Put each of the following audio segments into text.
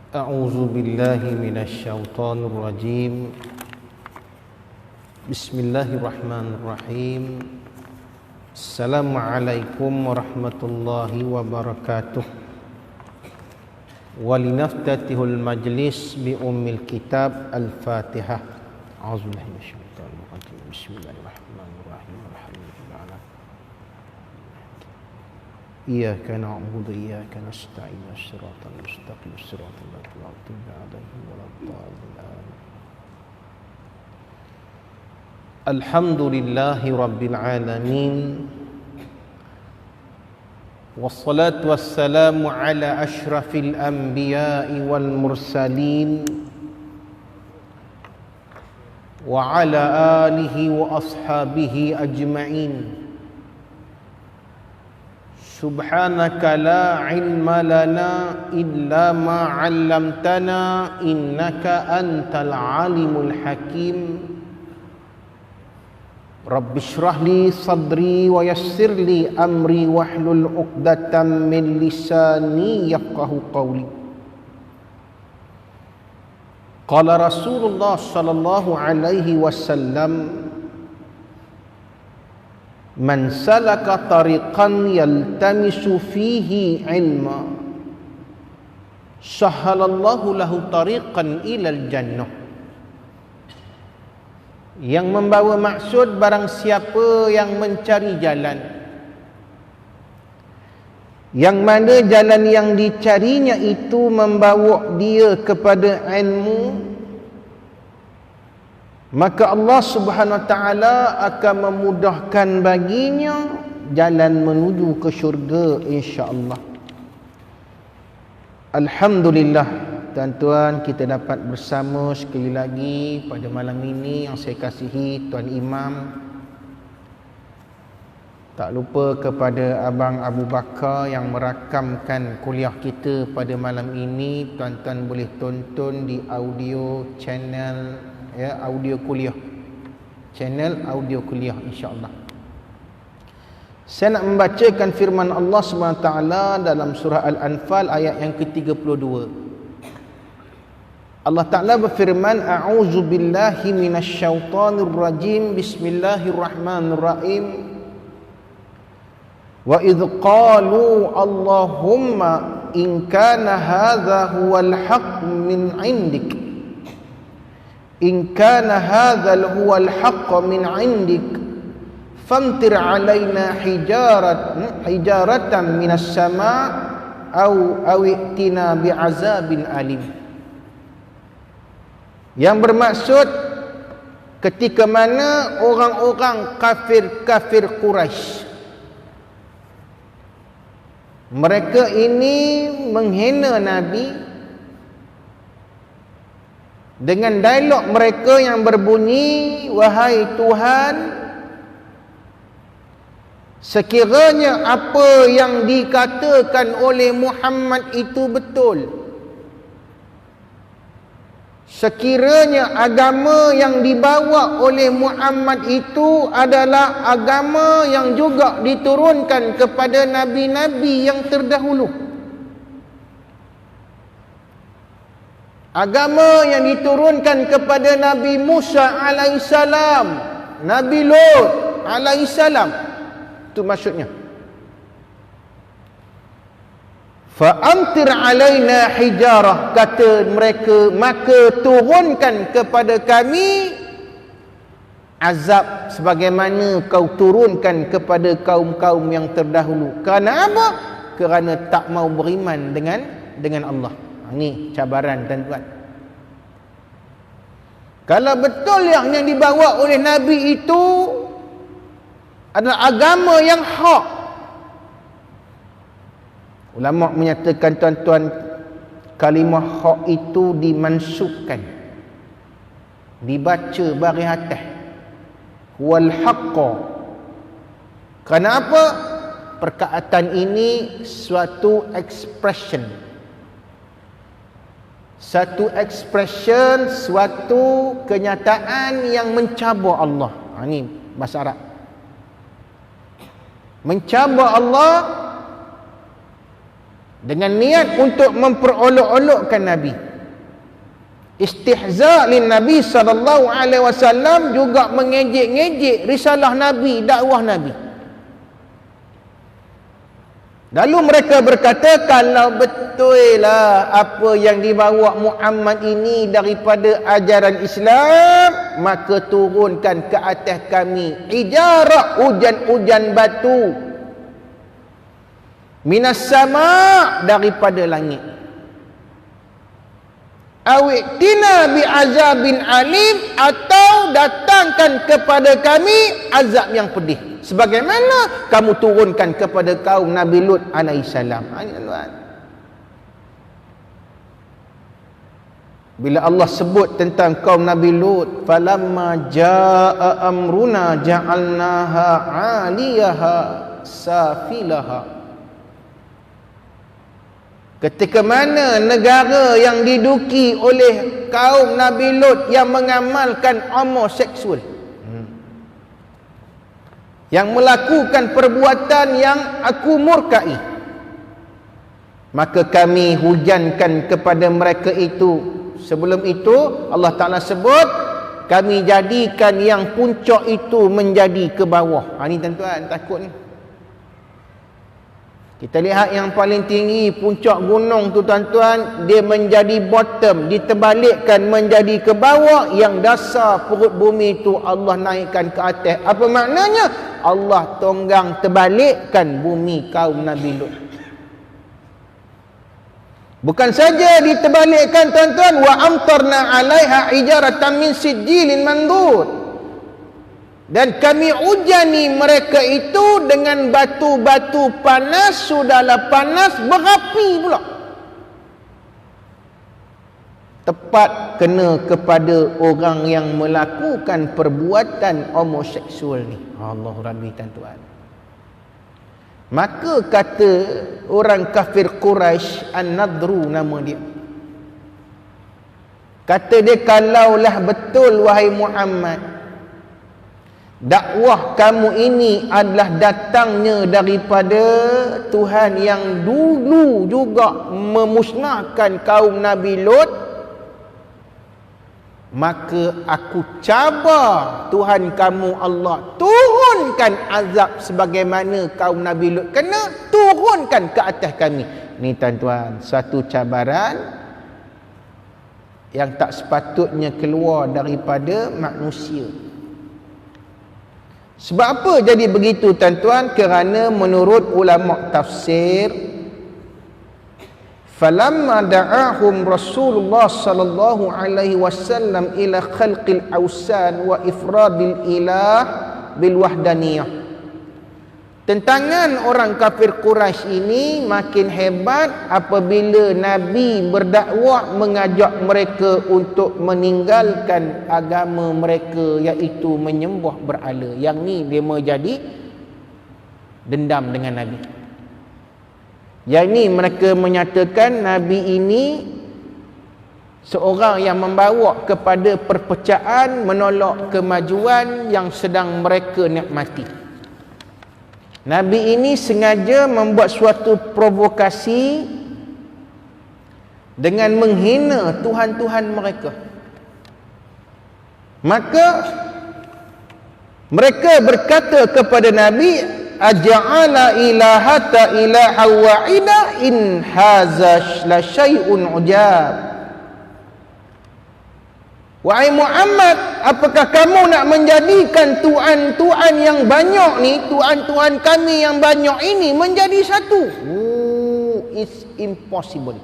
A'udzu billahi minasyaitonir rajim. Bismillahirrahmanirrahim. Assalamualaikum warahmatullahi wabarakatuh. Walinaftatihul majlis bi ummil kitab al-Fatihah. A'udzu billahi minasyaitonir rajim. Bismillahirrahmanirrahim. Alhamdulillah. Iyyaka na'budu wa iyyaka nasta'in. Shiratal mustaqim. Shiratal ladzina an'amta 'alaihim waladdallin. Alhamdulillahi rabbil alamin. Wassalatu wassalamu ala asyrafil anbiya'i wal mursalin wa ala alihi wa ashabihi ajma'in. Subhanaka la ilma lana illa ma 'allamtana innaka antal alimul hakim. Rabbi shrah li sadri wa yassir li amri wahlul 'uqdatam min lisani yafqahu qawli. Qala Rasulullah sallallahu alaihi wasallam, man salaka tariqan yaltamisu fihi ilma sahhalallahu lahu tariqan ilal jannah. Yang membawa maksud barang siapa yang mencari jalan, yang mana jalan yang dicarinya itu membawa dia kepada ilmu, maka Allah Subhanahu Wa Taala akan memudahkan baginya jalan menuju ke syurga, insya-Allah. Alhamdulillah, tuan-tuan, kita dapat bersama sekali lagi pada malam ini yang saya kasihi Tuan Imam. Tak lupa kepada Abang Abu Bakar yang merakamkan kuliah kita pada malam ini. Tuan-tuan boleh tonton di audio channel, audio kuliah, channel audio kuliah, insya-Allah. Saya nak membacakan firman Allah SWT dalam surah Al-Anfal ayat yang ke-32. Allah Ta'ala berfirman, a'udzu billahi minasyaitonir rajim. Bismillahirrahmanirrahim. Wa idh qalu Allahumma in kana hadha huwal haqq min 'indik, in kana hadzal huwal haqq min 'indik famtir 'alaina hijaratan minas sama' aw i'tina bi'azabin alim. Yang bermaksud ketika mana orang-orang kafir Quraisy, mereka ini menghina Nabi dengan dialog mereka yang berbunyi, wahai Tuhan, sekiranya apa yang dikatakan oleh Muhammad itu betul, sekiranya agama yang dibawa oleh Muhammad itu adalah agama yang juga diturunkan kepada nabi-nabi yang terdahulu, agama yang diturunkan kepada Nabi Musa alaihissalam, Nabi Lut alaihissalam, itu maksudnya. Fa'amtir alaina hijarah, kata mereka, maka turunkan kepada kami azab sebagaimana kau turunkan kepada kaum-kaum yang terdahulu. Kerana apa? Kerana tak mau beriman dengan Allah. Ini cabaran, tuan-tuan. Kalau betul yang dibawa oleh Nabi itu adalah agama yang hak, ulama menyatakan, tuan-tuan, kalimah hak itu dimansubkan, dibaca baris atas, wal haqqa. Kerana apa? Perkataan ini suatu expression, suatu kenyataan yang mencabar Allah. Ini bahasa Arab. Mencabar Allah dengan niat untuk memperolok-olokkan Nabi. Istihza' lin Nabi sallallahu alaihi wasallam, juga mengejek-ngejek risalah Nabi, dakwah Nabi. Lalu mereka berkata, kalau betul lah apa yang dibawa Muhammad ini daripada ajaran Islam, maka turunkan ke atas kami hijarah, hujan-hujan batu, minas sama', daripada langit. Awitina bi azabin alim, atau datangkan kepada kami azab yang pedih, sebagaimana kamu turunkan kepada kaum Nabi Lut alaihissalam. Bila Allah sebut tentang kaum Nabi Lut, falamma jaa amruna ja'alnaha 'aliyaha safilaha. Ketika mana negara yang diduki oleh kaum Nabi Lut yang mengamalkan homoseksual, yang melakukan perbuatan yang aku murkai, maka kami hujankan kepada mereka itu. Sebelum itu Allah Ta'ala sebut, kami jadikan yang puncak itu menjadi ke bawah. Ini tuan-tuan, takut ni. Kita lihat yang paling tinggi puncak gunung tu tuan-tuan, dia menjadi bottom, diterbalikkan menjadi ke bawah. Yang dasar perut bumi tu Allah naikkan ke atas. Apa maknanya? Allah tonggang terbalikkan bumi kaum Nabi Lut. Bukan saja diterbalikkan tuan-tuan, wa amtarna 'alaiha hijaratan min sijilin mandud, dan kami ujani mereka itu dengan batu-batu panas, sudahlah panas berapi pula. Tepat kena kepada orang yang melakukan perbuatan homoseksual ni. Allah Rabbi tuan-tuan. Maka kata orang kafir Quraisy, An-Nadru nama dia, kata dia, kalaulah betul wahai Muhammad, dakwah kamu ini adalah datangnya daripada Tuhan yang dulu juga memusnahkan kaum Nabi Lut, maka aku cabar Tuhan kamu Allah, turunkan azab sebagaimana kaum Nabi Lut kena, turunkan ke atas kami. Ni tuan-tuan, satu cabaran yang tak sepatutnya keluar daripada manusia. Sebab apa jadi begitu tuan-tuan? Kerana menurut ulama tafsir, falamma da'ahum Rasulullah sallallahu alaihi wasallam ila khalqil awsan wa ifradil ilah bil wahdaniyah. Tentangan orang kafir Quraisy ini makin hebat apabila Nabi berdakwah mengajak mereka untuk meninggalkan agama mereka, iaitu menyembah berhala. Yang ni dia menjadi dendam dengan Nabi. Yang ni mereka menyatakan Nabi ini seorang yang membawa kepada perpecahan, menolak kemajuan yang sedang mereka nikmati. Nabi ini sengaja membuat suatu provokasi dengan menghina Tuhan-Tuhan mereka. Maka mereka berkata kepada Nabi, aja'ala ilahata ilaha wa'ida in haza la syai'un ujab. Wahai Muhammad, apakah kamu nak menjadikan Tuhan-Tuhan yang banyak ni, Tuhan-Tuhan kami yang banyak ini menjadi satu? It's impossible.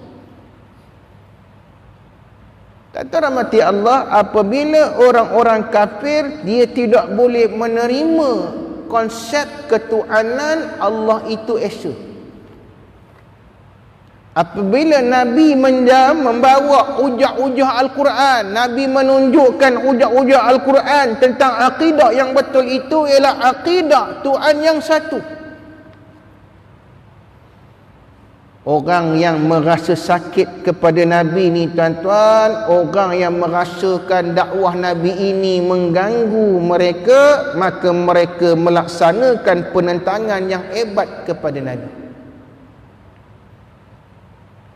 Kata rahmati Allah, apabila orang-orang kafir dia tidak boleh menerima konsep ketuhanan Allah itu esa. Apabila Nabi membawa hujah-hujah Al-Quran, Nabi menunjukkan hujah-hujah Al-Quran tentang akidah yang betul itu ialah akidah Tuhan yang satu. Orang yang merasa sakit kepada Nabi ni tuan-tuan, orang yang merasakan dakwah Nabi ini mengganggu mereka, maka mereka melaksanakan penentangan yang hebat kepada Nabi.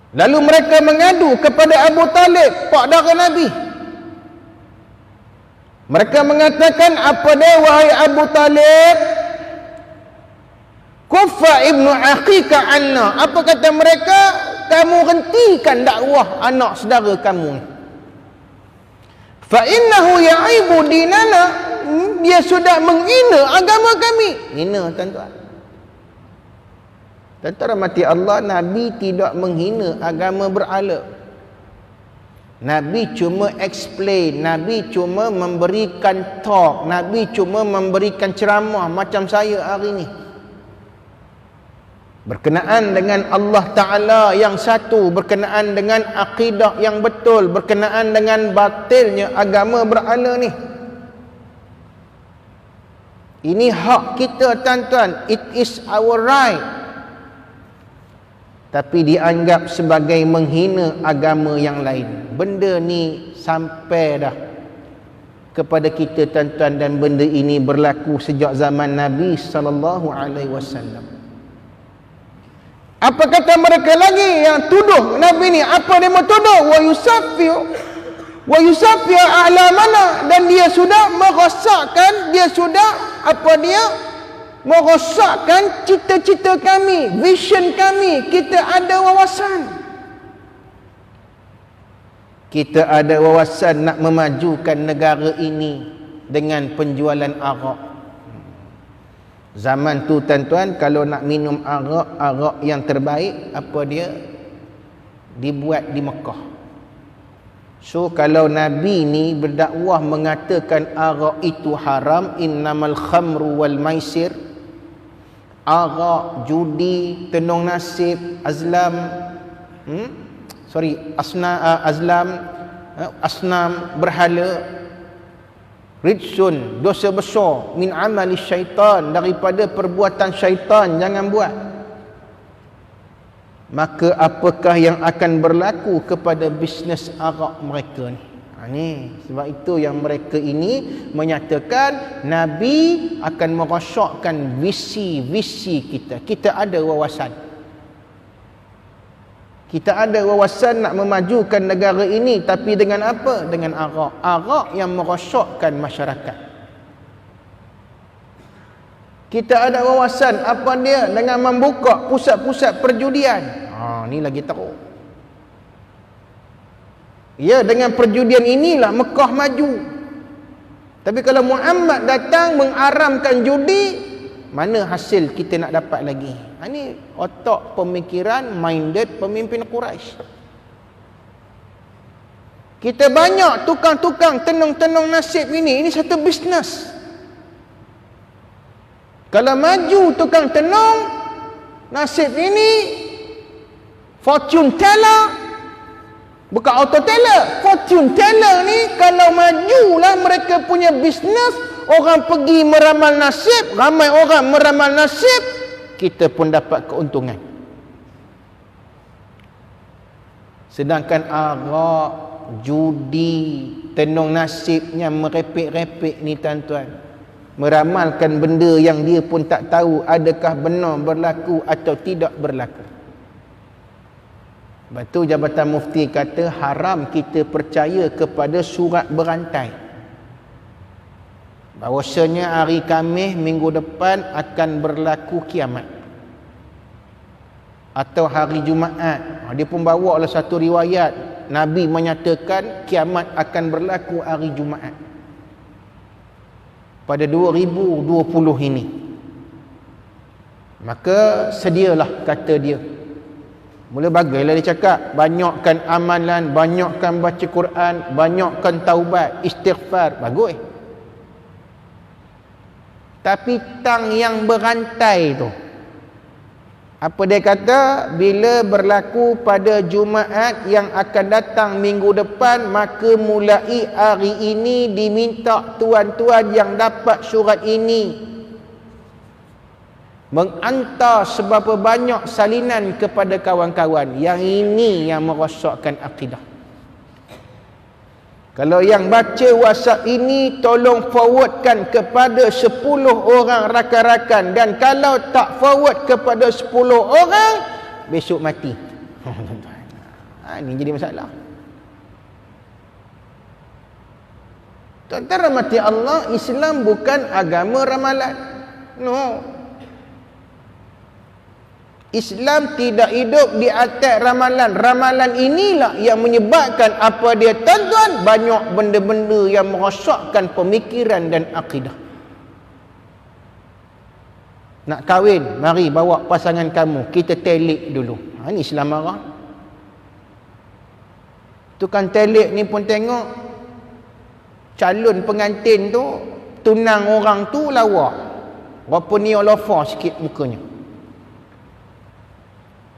Lalu mereka mengadu kepada Abu Talib, pak dara Nabi. Mereka mengatakan, apa dia wahai Abu Talib? Kufa ibnu akhika anna. Apa kata mereka? Kamu hentikan dakwah anak saudara kamu. Fa innahu ya'ibu dinana. Dia sudah menghina agama kami. Hina tuan-tuan. Tuan-tuan rahmati Allah, Nabi tidak menghina agama berhala. Nabi cuma explain, Nabi cuma memberikan talk, Nabi cuma memberikan ceramah macam saya hari ini. Berkenaan dengan Allah Ta'ala yang satu, berkenaan dengan akidah yang betul, berkenaan dengan batilnya agama berhala ni. Ini hak kita tuan-tuan, it is our right. Tapi dianggap sebagai menghina agama yang lain. Benda ni sampai dah kepada kita tuan-tuan, dan benda ini berlaku sejak zaman Nabi SAW. Apa kata mereka lagi yang tuduh Nabi ni? Apa dia mau tuduh? Wa yusafi a'lamana. Dan dia sudah merosakkan, dia sudah merosakkan cita-cita kami, vision kami. Kita ada wawasan. Kita ada wawasan nak memajukan negara ini dengan penjualan arak. Zaman tu tuan-tuan, kalau nak minum arak yang terbaik, apa dia? Dibuat di Mekah. So kalau Nabi ni berdakwah mengatakan arak itu haram, innamal khamru wal maisir, arak, judi, tenung nasib, asnam, berhala, rijsun, dosa besar, min amali syaitan, daripada perbuatan syaitan, jangan buat. Maka apakah yang akan berlaku kepada bisnes arak mereka ni? Ni sebab itu yang mereka ini menyatakan Nabi akan merosakkan visi kita. Kita ada wawasan. Kita ada wawasan nak memajukan negara ini, tapi dengan apa? Dengan arak. Arak yang merosakkan masyarakat. Kita ada wawasan apa dia? Dengan membuka pusat-pusat perjudian. Ni lagi teruk. Ya, dengan perjudian inilah Mekah maju. Tapi kalau Muhammad datang mengaramkan judi, mana hasil kita nak dapat lagi? Ini otak pemikiran minded pemimpin Quraisy. Kita banyak tukang-tukang tenung-tenung nasib ini satu bisnes. Kalau maju tukang tenung nasib ini, fortune teller, bukan auto teller, fortune teller ni kalau majulah mereka punya bisnes, orang pergi meramal nasib, ramai orang meramal nasib, kita pun dapat keuntungan. Sedangkan arak, judi, tenung nasibnya merepek-repek ni tuan-tuan, meramalkan benda yang dia pun tak tahu adakah benar berlaku atau tidak berlaku. Sebab tu Jabatan Mufti kata haram kita percaya kepada surat berantai. Bahawasanya hari Khamis minggu depan akan berlaku kiamat. Atau hari Jumaat. Dia pun bawa lah satu riwayat. Nabi menyatakan kiamat akan berlaku hari Jumaat. Pada 2020 ini. Maka sedialah, kata dia. Mula bagailah dia cakap, banyakkan amalan, banyakkan baca Quran, banyakkan taubat, istighfar. Bagus. Tapi tang yang berantai tu, apa dia kata? Bila berlaku pada Jumaat yang akan datang minggu depan, maka mulai hari ini diminta tuan-tuan yang dapat surat ini menghantar seberapa banyak salinan kepada kawan-kawan. Yang ini yang merosakkan akidah. Kalau yang baca WhatsApp ini, tolong forwardkan kepada 10 orang rakan-rakan. Dan kalau tak forward kepada 10 orang, besok mati. Ini jadi masalah. Tuan-tuan rahmati Allah, Islam bukan agama ramalan. No. Islam tidak hidup di atas ramalan. Ramalan inilah yang menyebabkan apa dia, tuan-tuan, banyak benda-benda yang merosakkan pemikiran dan akidah. Nak kahwin, mari bawa pasangan kamu, kita telik dulu. Ini Islam marah. Tukang telik ni pun tengok calon pengantin tu, tunang orang tu lawa. Berapa ni olofa sikit mukanya.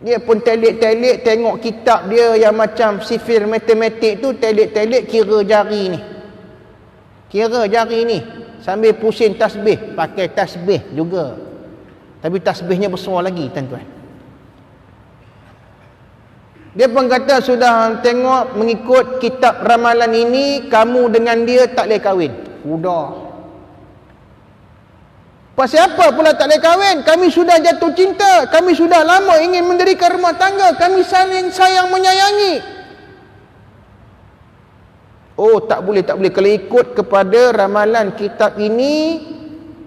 Dia pun telik-telik tengok kitab dia yang macam sifir matematik tu, telik-telik kira jari ni. Kira jari ni. Sambil pusing tasbih. Pakai tasbih juga. Tapi tasbihnya besar lagi, tuan-tuan. Dia pun kata sudah tengok mengikut kitab ramalan ini, kamu dengan dia tak boleh kahwin. Sudah. Pasal apa pula tak boleh kahwin? Kami sudah jatuh cinta. Kami sudah lama ingin mendirikan rumah tangga. Kami saling sayang menyayangi. Oh, tak boleh, tak boleh. Kalau ikut kepada ramalan kitab ini,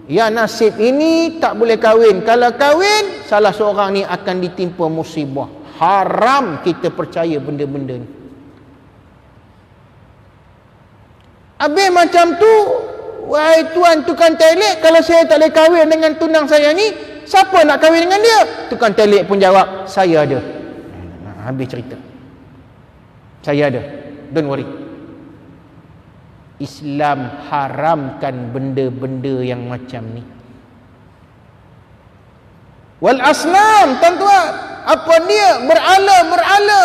ya nasib ini, tak boleh kahwin. Kalau kahwin, salah seorang ni akan ditimpa musibah. Haram kita percaya benda-benda ni. Habis macam tu, wahai tuan tukang telik, kalau saya tak boleh kahwin dengan tunang saya ni, siapa nak kahwin dengan dia? Tukang telik pun jawab, saya ada. Habis cerita. Saya ada. Don't worry. Islam haramkan benda-benda yang macam ni. Wal asnam, tuan-tuan. Apa dia? Berala-berala.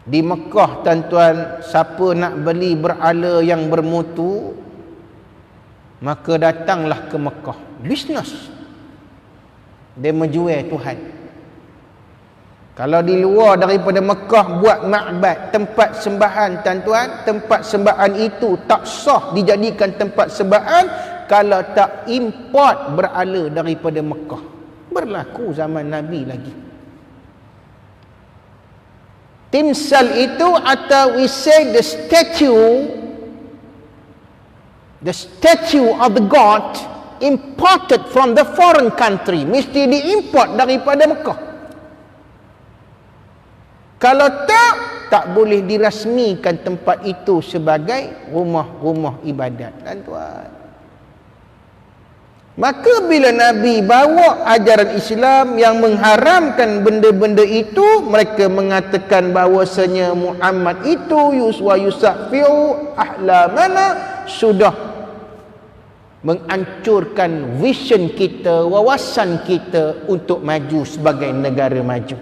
Di Mekah, tuan-tuan, siapa nak beli berala yang bermutu, maka datanglah ke Mekah. Bisnes. Dia menjual Tuhan. Kalau di luar daripada Mekah buat ma'bad, tempat sembahan, tuan-tuan, tempat sembahan itu tak sah dijadikan tempat sembahan kalau tak import berala daripada Mekah. Berlaku zaman Nabi lagi. Timsal itu, atau we say the statue of the god imported from the foreign country, mesti diimport daripada Mekah. Kalau tak boleh dirasmikan tempat itu sebagai rumah-rumah ibadat, tuan-tuan. Maka bila Nabi bawa ajaran Islam yang mengharamkan benda-benda itu, mereka mengatakan bahawasanya Muhammad itu yusafiu ahlamana, sudah menghancurkan vision kita, wawasan kita untuk maju sebagai negara maju.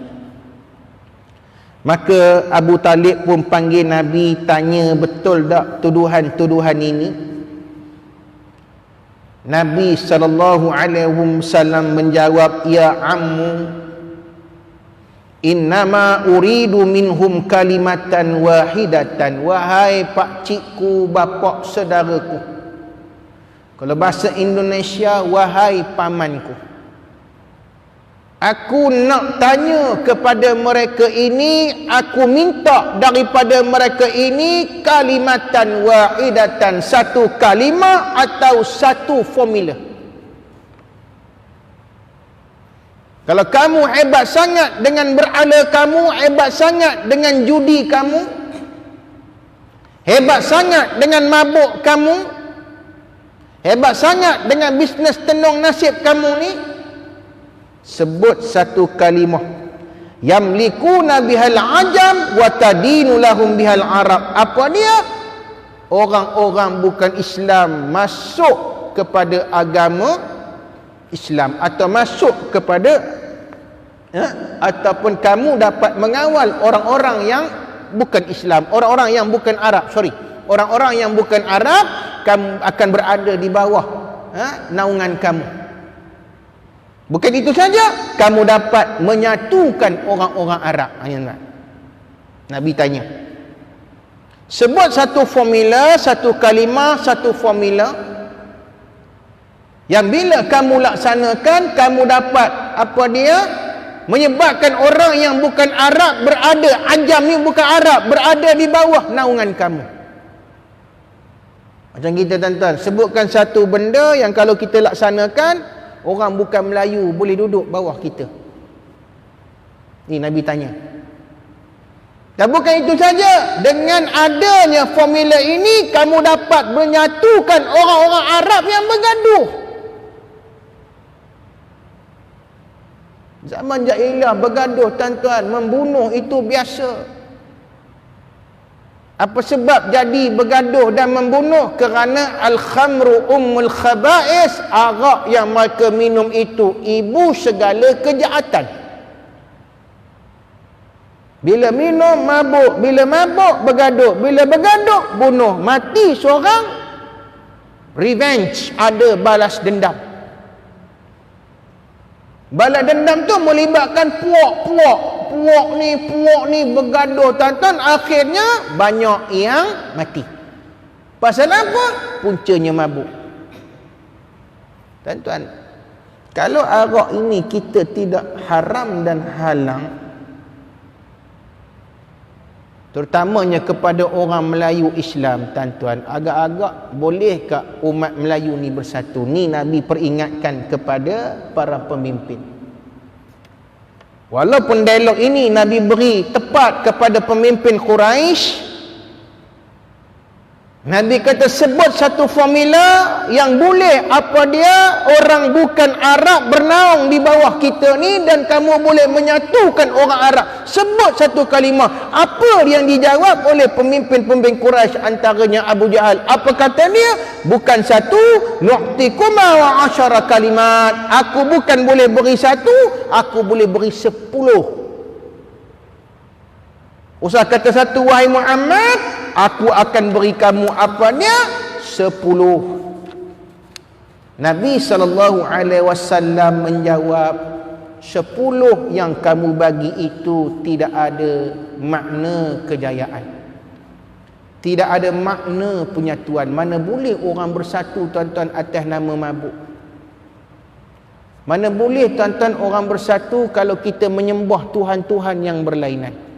Maka Abu Talib pun panggil Nabi, tanya betul tak tuduhan-tuduhan ini? Nabi SAW menjawab, ya ammu, innama uridu minhum kalimatan wahidatan. Wahai pakcikku, bapak saudaraku. Kalau bahasa Indonesia, wahai pamanku, aku nak tanya kepada mereka ini, aku minta daripada mereka ini kalimatan wahidatan, satu kalimah atau satu formula. Kalau kamu hebat sangat dengan berala kamu, hebat sangat dengan judi kamu, hebat sangat dengan mabuk kamu, hebat sangat dengan bisnes tenung nasib kamu ni, sebut satu kalimah, yamlikuna bihal ajam wa tadinu lahum bihal arab. Apa dia? Orang-orang bukan Islam masuk kepada agama Islam, atau masuk kepada ataupun kamu dapat mengawal orang-orang yang bukan Islam, orang-orang yang bukan Arab, orang-orang yang bukan Arab, kamu akan berada di bawah naungan kamu. Bukan itu saja, kamu dapat menyatukan orang-orang Arab. Nabi tanya, sebut satu formula, satu kalimah, satu formula yang bila kamu laksanakan, kamu dapat apa dia? menyebabkan orang yang bukan Arab berada, ajam ni bukan Arab, berada di bawah naungan kamu. Macam kita tuan-tuan, sebutkan satu benda yang kalau kita laksanakan, orang bukan Melayu boleh duduk bawah kita. Ni Nabi tanya. Dan bukan itu saja, dengan adanya formula ini kamu dapat menyatukan orang-orang Arab yang bergaduh. Zaman jahiliah bergaduh tuan-tuan, membunuh itu biasa. Apa sebab jadi bergaduh dan membunuh? Kerana al-khamru ummul khaba'is, arak yang mereka minum itu ibu segala kejahatan. Bila minum mabuk, bila mabuk bergaduh, bila bergaduh bunuh, mati seorang, revenge, ada balas dendam. Balas dendam tu melibatkan puak ni bergaduh tuan-tuan, akhirnya banyak yang mati. Pasal apa? Puncanya mabuk. Tuan-tuan, kalau arak ini kita tidak haram dan halang, terutamanya kepada orang Melayu Islam, tuan-tuan, agak-agak bolehkah umat Melayu ni bersatu? Ni Nabi peringatkan kepada para pemimpin. Walaupun dialog ini Nabi beri tepat kepada pemimpin Quraisy, Nabi kata sebut satu formula yang boleh, apa dia? Orang bukan Arab bernaung di bawah kita ni dan kamu boleh menyatukan orang Arab. Sebut satu kalimah. Apa yang dijawab oleh pemimpin-pemimpin Quraisy, antaranya Abu Jahal? Apa kata dia? Bukan satu, nu'tikuma wa asyara kalimat. Aku bukan boleh beri satu, aku boleh beri 10. Usah kata satu, wahai Muhammad, aku akan beri kamu apa dia? 10. Nabi SAW menjawab, 10 yang kamu bagi itu tidak ada makna kejayaan, tidak ada makna penyatuan. Mana boleh orang bersatu tuan-tuan atas nama mabuk? Mana boleh tuan-tuan orang bersatu kalau kita menyembah Tuhan-Tuhan yang berlainan?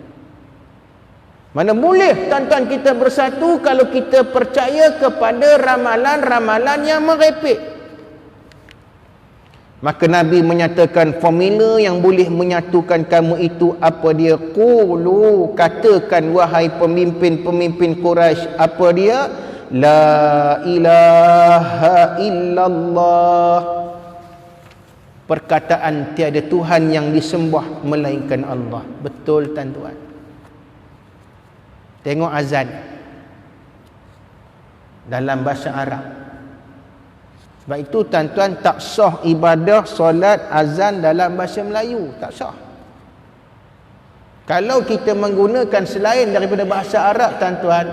Mana boleh tuan-tuan kita bersatu kalau kita percaya kepada ramalan-ramalan yang merepek? Maka Nabi menyatakan formula yang boleh menyatukan kamu itu apa dia? Qulu, katakan wahai pemimpin-pemimpin Quraisy, apa dia? La ilaha illallah. Perkataan tiada Tuhan yang disembah melainkan Allah. Betul tuan-tuan. Tengok azan dalam bahasa Arab. Sebab itu tuan-tuan, tak sah ibadah solat azan dalam bahasa Melayu, tak sah. Kalau kita menggunakan selain daripada bahasa Arab tuan-tuan,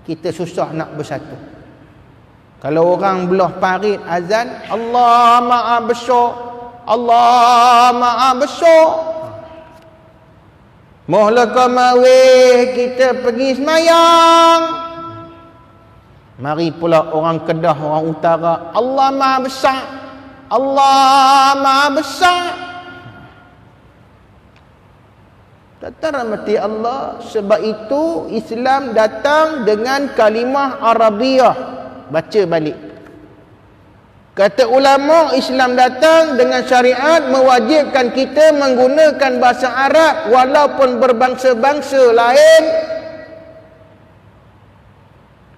kita susah nak bersatu. Kalau orang belah parit azan, Allah Maha Besar, Allah Maha Besar, mohlah kau mawih kita pergi semayang. Mari pula orang Kedah, orang Utara, Allah Maha Besar, Allah Maha Besar. Tak rahmati Allah. Sebab itu Islam datang dengan kalimah Arabiah. Baca balik. Kata ulama, Islam datang dengan syariat mewajibkan kita menggunakan bahasa Arab walaupun berbangsa-bangsa lain.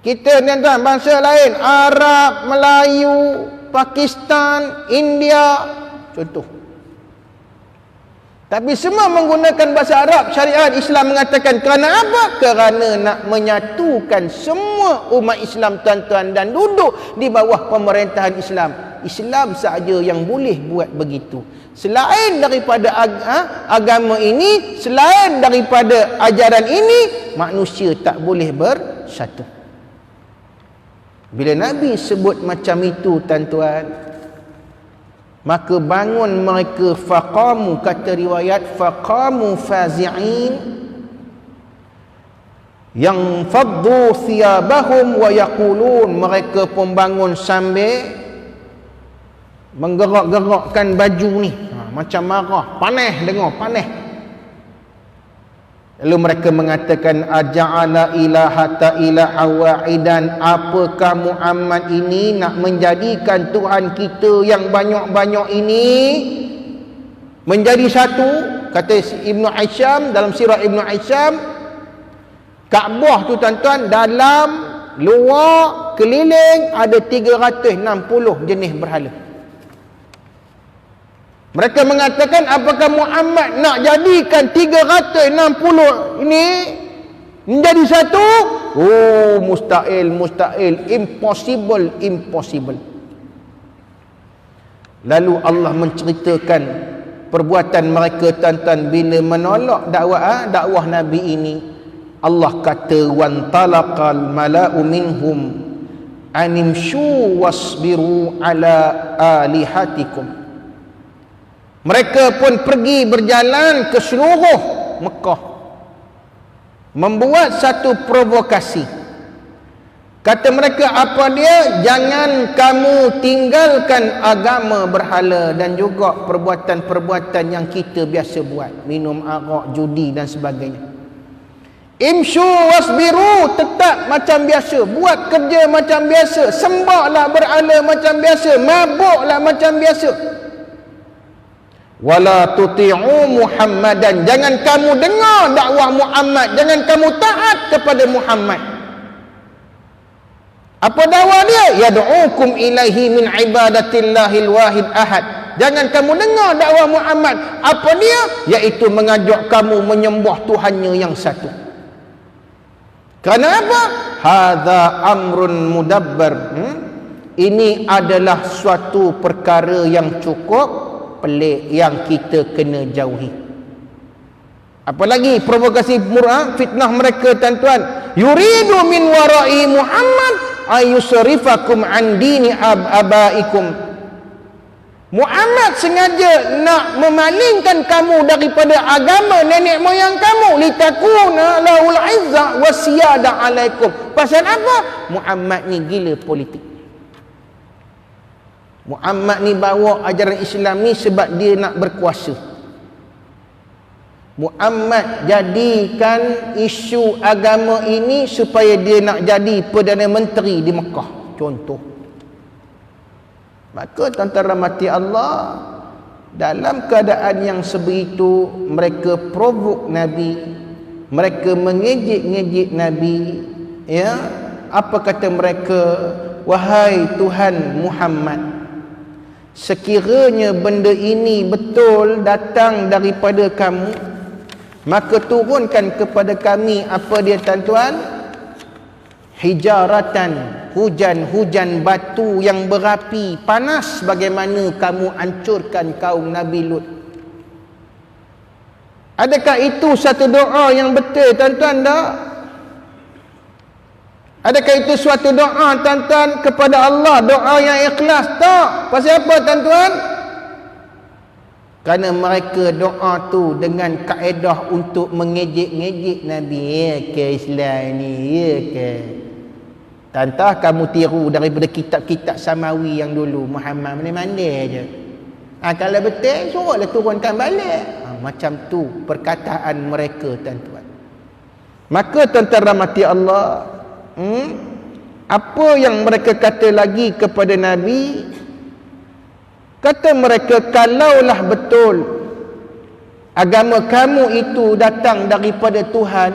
Kita ni tuan, bangsa lain, Arab, Melayu, Pakistan, India, contoh. Tapi semua menggunakan bahasa Arab. Syariat Islam mengatakan kerana apa? Kerana nak menyatukan semua umat Islam tuan-tuan dan duduk di bawah pemerintahan Islam. Islam sahaja yang boleh buat begitu. Selain daripada agama ini, selain daripada ajaran ini, manusia tak boleh bersatu. Bila Nabi sebut macam itu tuan-tuan, maka bangun mereka faqamu, kata riwayat faqamu fazi'in, yang faddu thiyabahum wa yaqulun, mereka pun bangun sambil menggerak-gerakkan baju ni, macam marah, panas dengar, panas. Lalu mereka mengatakan, aja'ala ilahata ilaha wahidan, apakah Muhammad ini nak menjadikan Tuhan kita yang banyak-banyak ini menjadi satu? Kata Ibnu Hisham dalam sirah Ibnu Hisham, Kaabah tu tuan-tuan, dalam luar keliling ada 360 jenis berhala. Mereka mengatakan, apakah Muhammad nak jadikan 360 ini menjadi satu? Oh, mustahil, mustahil, impossible, impossible. Lalu Allah menceritakan perbuatan mereka tuan-tuan bila menolak dakwah Nabi ini. Allah kata, wantalaqal mala'u minhum animshu wasbiru ala alihatikum. Mereka pun pergi berjalan ke seluruh Mekah, membuat satu provokasi. Kata mereka, apa dia? Jangan kamu tinggalkan agama berhala dan juga perbuatan-perbuatan yang kita biasa buat, minum arak, judi dan sebagainya. Imshu wasbiru, tetap macam biasa, buat kerja macam biasa, sembahlah berhala macam biasa, mabuklah macam biasa. Wala tuti'u Muhammadan, jangan kamu dengar dakwah Muhammad, jangan kamu taat kepada Muhammad. Apa dakwah dia? Yad'ukum ilaihi min ibadatillahil wahid ahad. Jangan kamu dengar dakwah Muhammad. Apa dia? Iaitu mengajak kamu menyembah Tuhannya yang satu. Kerana apa? Hadza amrun mudabbar. Ini adalah suatu perkara yang cukup pelik, yang kita kena jauhi. Apalagi provokasi fitnah mereka tuan-tuan, yuridu min warai Muhammad ayusrifakum an dini abaikum. Muhammad sengaja nak memalingkan kamu daripada agama nenek moyang kamu, litakuna lahul izzah wasiyada alaikum. Pasal apa? Muhammad ni gila politik. Muhammad ni bawa ajaran Islam ni sebab dia nak berkuasa. Muhammad jadikan isu agama ini supaya dia nak jadi Perdana Menteri di Mekah, contoh. Maka tuan-tuan rahmati Allah, dalam keadaan yang sebegitu mereka provok Nabi, mereka mengejek-ngejek Nabi, ya. Apa kata mereka? Wahai Tuhan Muhammad, sekiranya benda ini betul datang daripada kamu, maka turunkan kepada kami apa dia tuan-tuan? Hijaratan, hujan-hujan batu yang berapi panas bagaimana kamu hancurkan kaum Nabi Lut. Adakah itu satu doa yang betul tuan-tuan? Tak? Adakah itu suatu doa tuan-tuan kepada Allah, doa yang ikhlas? Tak. Pasal apa tuan-tuan? Kerana mereka doa tu dengan kaedah untuk mengejek-ngejek Nabi. Ya ke Islam ni? Ya ke? Tantah kamu tiru daripada kitab-kitab Samawi yang dulu. Muhammad mana-mana je. Kalau betul, suruhlah turunkan balik. Macam tu perkataan mereka tuan-tuan. Maka tuan-tuan rahmati Allah, apa yang mereka kata lagi kepada Nabi? Kata mereka, kalaulah betul agama kamu itu datang daripada Tuhan,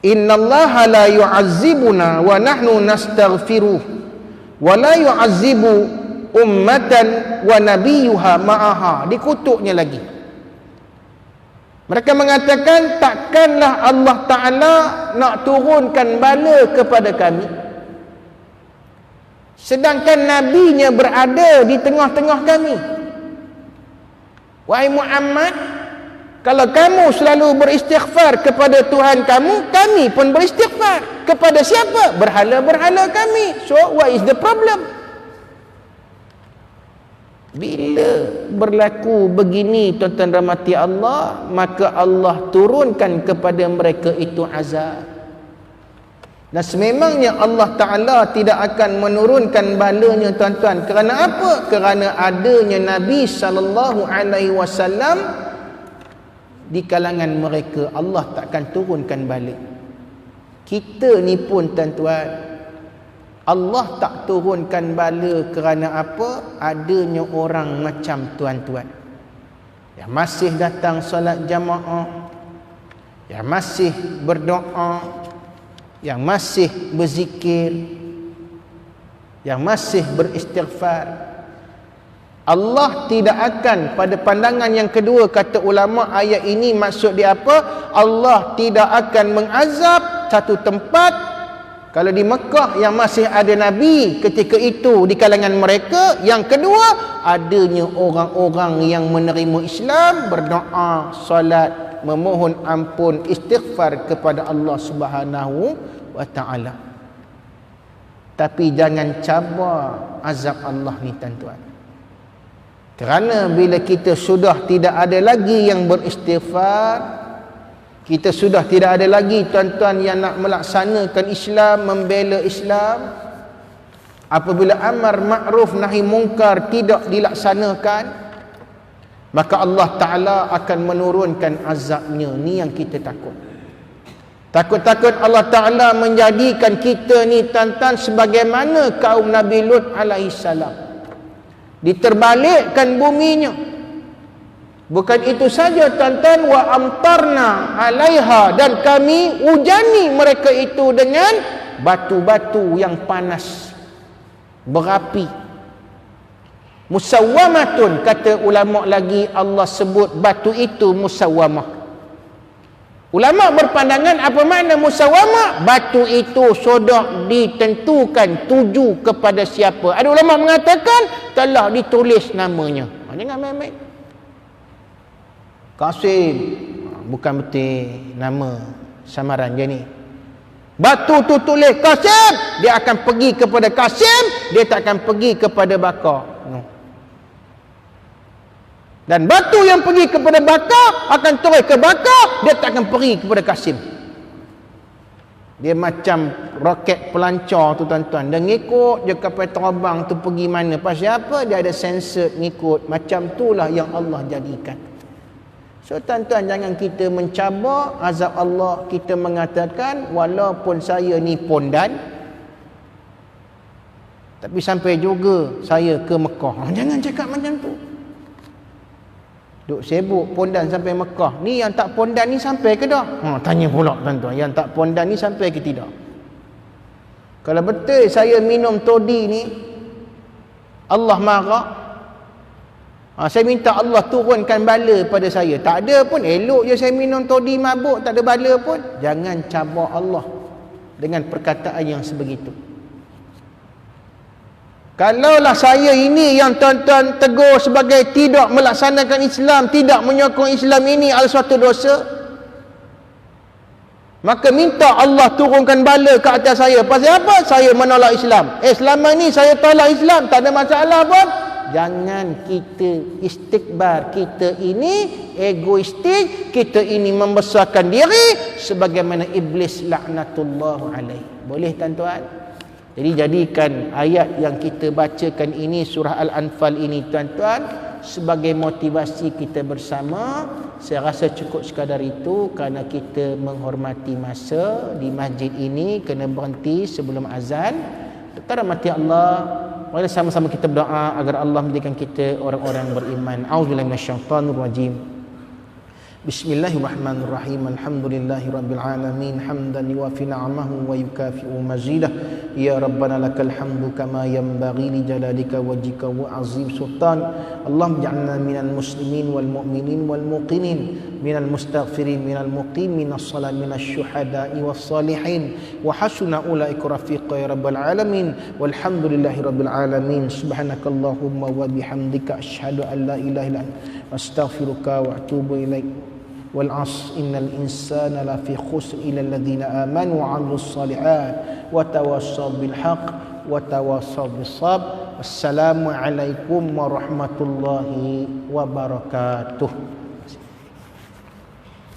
innallaha la yu'azzibuna wa nahnu nastaghfiruh wa la yu'azzibu ummatan wa nabiyyuha ma'aha. Dikutuknya lagi. Mereka mengatakan, takkanlah Allah Ta'ala nak turunkan bala kepada kami, sedangkan Nabinya berada di tengah-tengah kami. Wahai Muhammad, kalau kamu selalu beristighfar kepada Tuhan kamu, kami pun beristighfar. Kepada siapa? Berhala-berhala kami. So, what is the problem? Bila berlaku begini tuan-tuan rahmati Allah, maka Allah turunkan kepada mereka itu azab. Dan sememangnya Allah Ta'ala tidak akan menurunkan balanya, tuan-tuan. Kerana apa? Kerana adanya Nabi SAW di kalangan mereka. Allah takkan turunkan balik. Kita ni pun, tuan-tuan, Allah tak turunkan bala kerana apa? Adanya orang macam tuan-tuan yang masih datang solat jamaah, yang masih berdoa, yang masih berzikir, yang masih beristighfar. Allah tidak akan, pada pandangan yang kedua kata ulama, ayat ini maksud dia apa? Allah tidak akan mengazab satu tempat. Kalau di Mekah yang masih ada Nabi ketika itu di kalangan mereka. Yang kedua, adanya orang-orang yang menerima Islam, berdoa, solat, memohon ampun, istighfar kepada Allah Subhanahu wa ta'ala. Tapi jangan cabar azab Allah ni, tuan-tuan. Kerana bila kita sudah tidak ada lagi yang beristighfar, kita sudah tidak ada lagi, tuan-tuan, yang nak melaksanakan Islam, membela Islam, apabila amar ma'ruf nahi mungkar tidak dilaksanakan, maka Allah Ta'ala akan menurunkan azabnya. Ni yang kita takut. Takut-takut Allah Ta'ala menjadikan kita ni, tuan-tuan, sebagaimana kaum Nabi Lut alaihissalam. Diterbalikkan buminya. Bukan itu saja, tuan-tuan, wa amtarna alaiha, dan kami ujani mereka itu dengan batu-batu yang panas, berapi. Musawwamatun, kata ulama lagi, Allah sebut batu itu musawwamah. Ulama berpandangan apa makna musawwamah? Batu itu sudah ditentukan tuju kepada siapa. Ada ulama mengatakan telah ditulis namanya. Jangan main-main. Qasim, bukan betul nama samaran je ni. Batu tu tulis Qasim, dia akan pergi kepada Qasim, dia tak akan pergi kepada Bakar. No. Dan batu yang pergi kepada Bakar akan turun ke Bakar, dia tak akan pergi kepada Qasim. Dia macam roket pelancar tu, tuan-tuan. Dia ngikut je kapal terbang tu pergi mana. Pasal apa? Dia ada sensor ngikut. Macam itulah yang Allah jadikan. So, tuan-tuan, jangan kita mencabar azab Allah. Kita mengatakan, walaupun saya ni pondan, tapi sampai juga saya ke Mekah. Jangan cakap macam tu. Duk sibuk pondan sampai Mekah. Ni yang tak pondan ni sampai ke dah? Tanya pula, tuan-tuan. Yang tak pondan ni sampai ke tidak? Kalau betul saya minum todi ni, Allah marah, saya minta Allah turunkan bala pada saya. Tak ada pun, elok je saya minum todi mabuk, tak ada bala pun. Jangan cabar Allah dengan perkataan yang sebegitu. Kalaulah saya ini yang tuan-tuan tegur sebagai tidak melaksanakan Islam, tidak menyokong Islam, ini adalah suatu dosa, maka minta Allah turunkan bala ke atas saya. Pasal apa? Saya menolak Islam. Selama ni saya tolak Islam, tak ada masalah pun. Jangan kita istikbar, kita ini egoistik, kita ini membesarkan diri sebagaimana iblis laknatullah alaih. Boleh, tuan-tuan? Jadi jadikan ayat yang kita bacakan ini, surah Al-Anfal ini, tuan-tuan, sebagai motivasi kita bersama. Saya rasa cukup sekadar itu, kerana kita menghormati masa di masjid ini, kena berhenti sebelum azan. Rahmati Allah. Mari sama-sama kita berdoa agar Allah menjadikan kita orang-orang beriman. A'udzubillahi minasyaitonir rajim. Bismillahirrahmanirrahim. Alhamdulillahirabbil alamin, hamdan yuwafi ni'amahu wa yukafi'u mazidah. Ya rabbana lakal hamdu kama yanbaghi li jalalika wajhika wa azim sultan. Allahumma ij'alna minal muslimin wal mu'minin wal muqinin, minal mustaghfirin, minal muqimin as-salat, minas syuhada'i was salihin, wa hasuna ulaika rafiqa ya rabbal alamin. Walhamdulillahirabbil alamin. Subhanakallahumma wa bihamdika asyhadu an la ilaha illa anta astaghfiruka wa atubu ilaik. Wal 'asr innal insana lafi khusr illa alladhina amanu wa 'amilus shalihat wa tawassaw bil haqq wa tawassaw bis sabr. Assalamu alaikum warahmatullahi wabarakatuh.